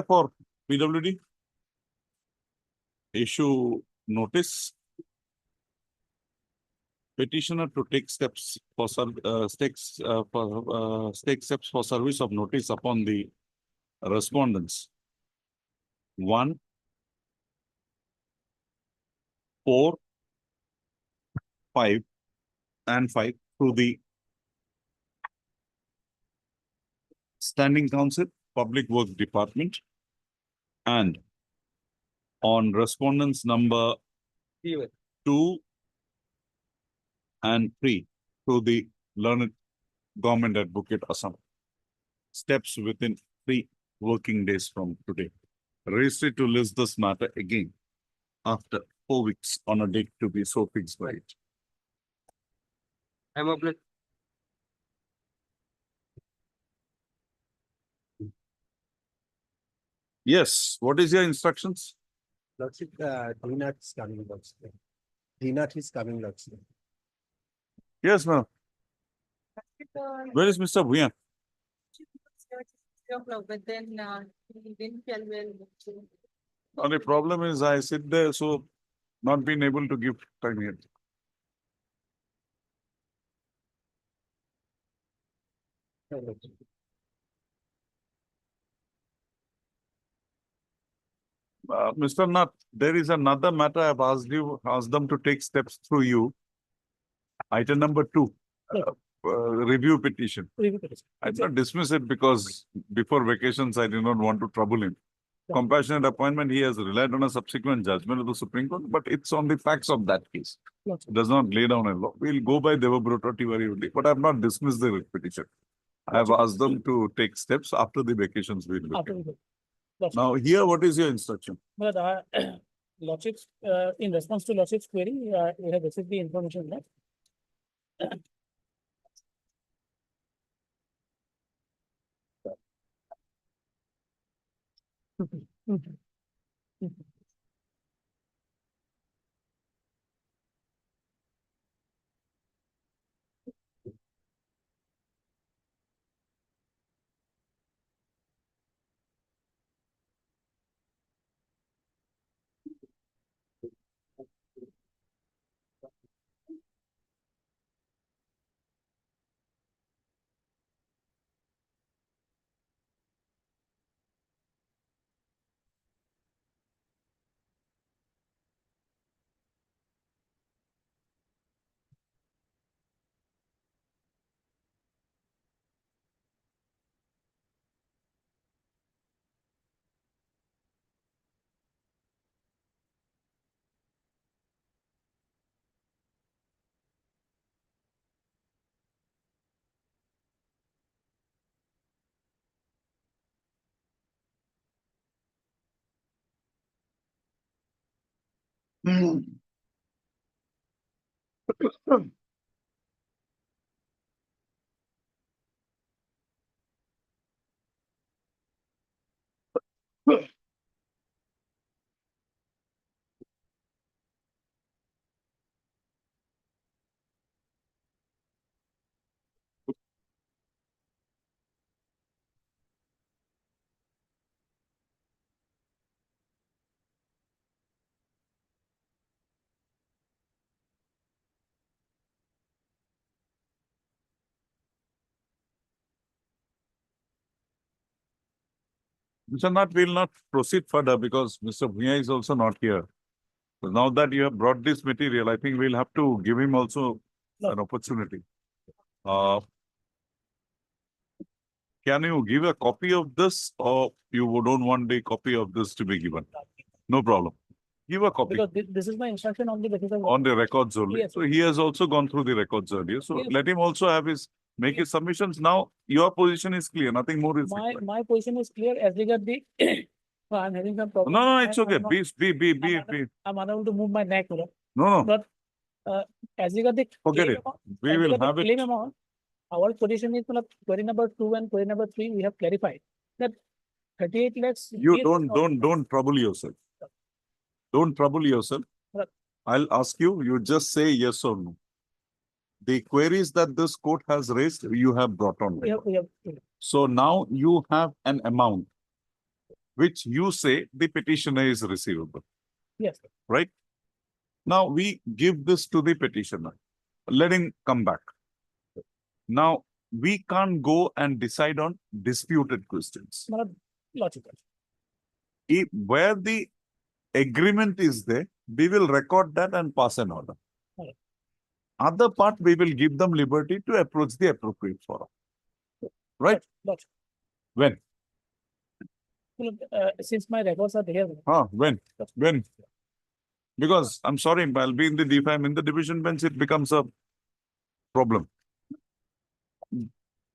For PWD, issue notice. Petitioner to take steps for take steps for service of notice upon the respondents. 1, 4, 5, and 5 through the Standing Council, Public Works Department, and on respondents number 2 and 3 through the Learned Government Advocate Assam. Steps within 3 working days from today. Register to list this matter again after 4 weeks on a date to be so fixed by it. I'm up. Yes, what is your instructions? Lordship, DNAT is coming, Lordship. DNAT is coming, Lordship. Yes, ma'am. Where is Mr. Bhuyan? But then he didn't tell well. Now, the problem is I sit there, so not being able to give time yet. Mr. Nath, there is another matter I've asked them to take steps through you. Item number 2, review petition. I did not dismiss it because before vacations, I did not want to trouble him. Compassionate appointment, he has relied on a subsequent judgment of the Supreme Court, but it's on the facts of that case. It does not lay down a law. We'll go by Devabrata Tiwari only, but I have not dismissed the petition. I have asked them to take steps after the vacations. We'll look at. Now, here, what is your instruction? But Lordship's, in response to Lordship's query, we have received the information that Mr. Nath, we will not proceed further because Mr. Bhuyan is also not here. So now that you have brought this material, I think we'll have to give him also an opportunity. Can you give a copy of this or you don't want the copy of this to be given? No problem. Give a copy. because this is my instruction on the basis of On the records only. Yes. So he has also gone through the records earlier. So Yes. let him also have make his submissions. Now your position is clear. Nothing more is required. my position is clear as regard the I'm having some problem. No, it's okay. I'm not- I'm unable to move my neck. No. But as regard the Forget claim it. amount, We as will regard the have it. claim amount, our position is query number 2 and query number 3, we have clarified that 38 lakhs. You is don't not- trouble yourself. Don't trouble yourself. Right. I'll ask you, you just say yes or no. The queries that this court has raised, you have brought on. We record. have, So now you have an amount. which you say the petitioner is receivable, Yes, right? Now we give this to the petitioner. Let him come back. Now we can't go and decide on disputed questions. not logical. If where the agreement is there, we will record that and pass an order. Right. Other part, we will give them liberty to approach the appropriate forum. Right? Logical. When? Well, since my records are there, When? When? Because I'm sorry, I'll be in the if I'm in the division bench, it becomes a problem.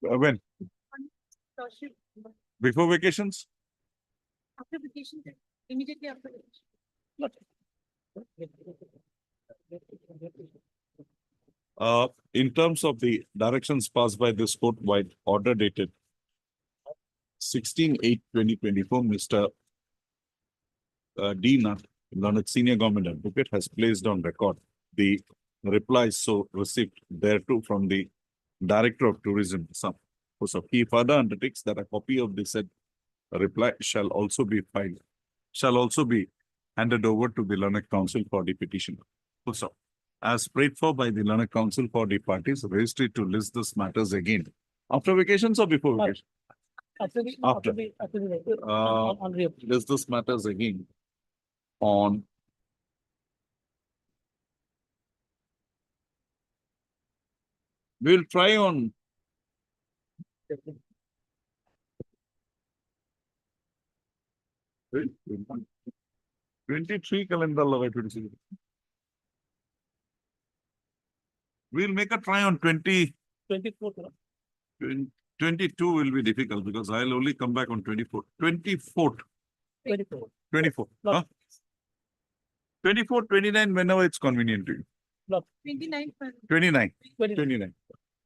When? Lordship, Before vacations? after vacation, immediately after. vacation. In terms of the directions passed by this court wide order dated 16/8/2024, Mr. D. Nath, Learned Senior Government Advocate, has placed on record the replies so received thereto from the Director of Tourism, Assam. So he further undertakes that a copy of the said reply shall also be handed over to the Learned Council for the petition. Also, as prayed for by the Learned Council for the parties, raised it to list these matters again. After vacations or before Right. vacation? After the, After. after the, Uh, on real. List these matters again on we'll try on 23 calendar law, 26. We'll make a try on 24th, 22 will be difficult because I'll only come back on 24th. 24th, 24th. 24th. No. Huh? 24, 29, whenever it's convenient to you. 29th. 29, 24th. 29.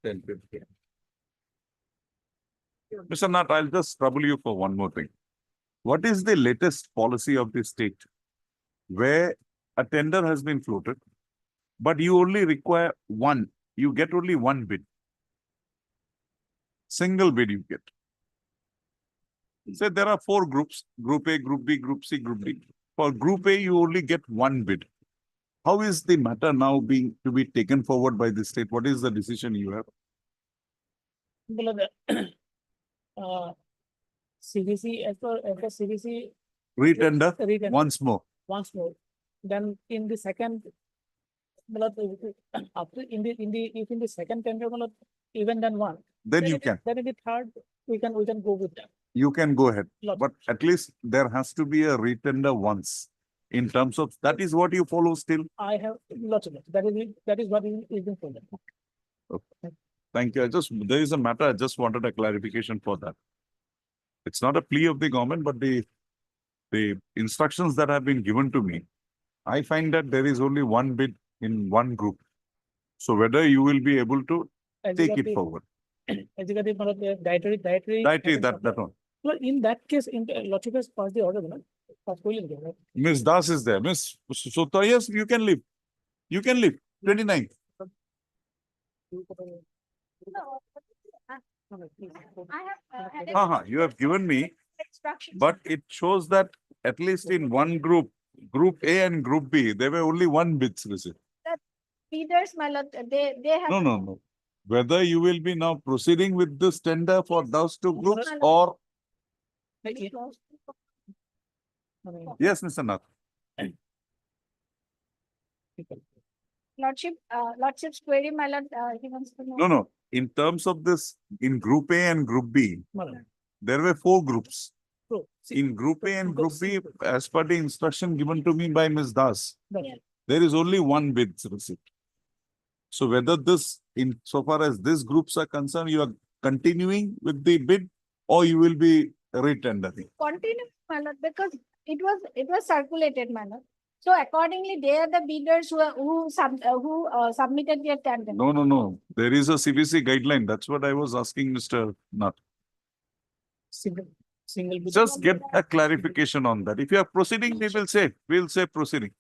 10, 15. Mr. Nath, I'll just trouble you for one more thing. What is the latest policy of the state where a tender has been floated, but you only require one, you get only one bid? Single bid you get. Say there are 4 groups, Group A, Group B, Group C, Group D. For Group A, you only get one bid. How is the matter now being to be taken forward by the state? What is the decision you have? Well, CVC, as per CVC. Retender Retender once more. once more. Then in the second, well, after in the second tender, well, even then one. Then you can. Then in the third, we can go with that. You can go ahead. Logic. But at least there has to be a retender once. In terms of, that is what you follow still. I have lots of it. That is what is being told. Thank you. There is a matter, I just wanted a clarification for that. It's not a plea of the government, but the instructions that have been given to me, I find that there is only one bid in one group. So whether you will be able to take it forward. Executive, dietary. Dietary, that one. Well, in that case, logic has passed the order, no? Right? Ms. Das is there. Ms. Sutta, yes, you can leave. You can leave. 29th. I have had You have given me, instructions. but it shows that at least in one group, Group A and Group B, there were only one bids received. Leaders, my lord, they have. No. Whether you will be now proceeding with this tender for those 2 groups or, yes, Mr. Nath. Lordship's query, my lord, he wants to know. No. In terms of this, in Group A and Group B, there were 4 groups. In Group A and Group B, as per the instruction given to me by Ms. Das, there is only one bid received. So whether this, in so far as these groups are concerned, you are continuing with the bid or you will be retendering? Continue, my lord, because it was circulated, my lord. So accordingly, they are the bidders who submitted their tender. No. There is a CBC guideline. That's what I was asking Mr. Nath. Single bid. Just get a clarification on that. If you are proceeding, we'll say proceeding.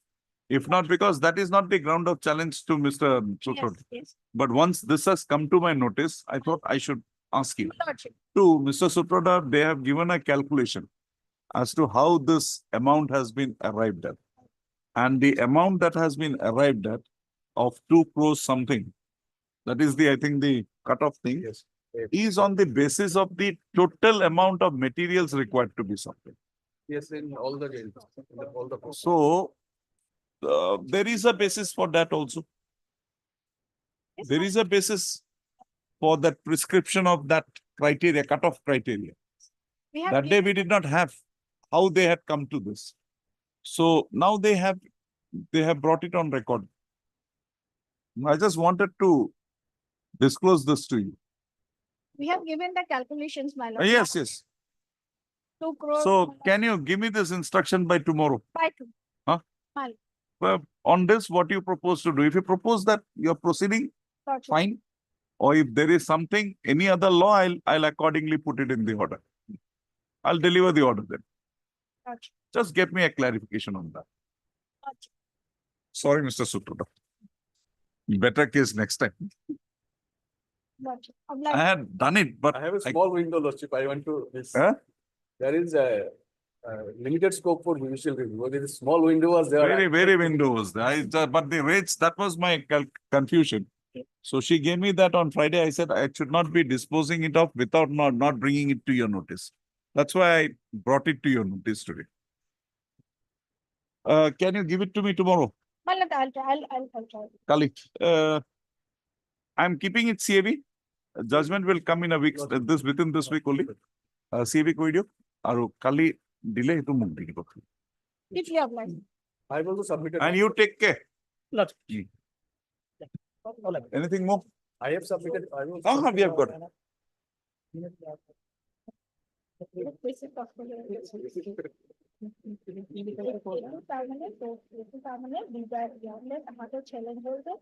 If not, because that is not the ground of challenge to Mr. Sutrod. Yes, But once this has come to my notice, I thought I should ask you. Lordship. To Mr. Sutroda, they have given a calculation as to how this amount has been arrived at. And the amount that has been arrived at of 2 crores something, that is the, I think, the cutoff thing, Yes. is on the basis of the total amount of materials required to be supplied. Yes, in all the games, all the. So, there is a basis for that also. Yes, There ma'am. is a basis for that prescription of that criteria, cutoff criteria. We have That day given- we did not have how they had come to this. So now they have brought it on record. I just wanted to disclose this to you. We have given the calculations, my lord. Yes, yes. 2 crores. So can you give me this instruction by tomorrow? By 2. Well, on this, what you propose to do? If you propose that you're proceeding, Gotcha. fine. Or if there is something, any other law, I'll accordingly put it in the order. I'll deliver the order then. Gotcha. Just get me a clarification on that. Gotcha. Sorry, Mr. Sutroda. Better case next time. Gotcha. I Obliged. had done it, but I have a small window, Lordship. I want to this. Huh? There is a limited scope for judicial review. There is a small window was there. very windows. But the rates, that was my confusion. So she gave me that on Friday. I said I should not be disposing it off without not bringing it to your notice. That's why I brought it to your notice today. Can you give it to me tomorrow, My lord, I'll try. Kali? I'm keeping it CAV. Judgment will come in a week, within this week only. CAV ko video. Aru Kali delay to move. Deeply obliged. I will submit. And you take care. Lot. Mm. All right. Anything more? I have submitted. I will. We have got. This is possible. Permanent, these are, আমাদের challenge হয়েছে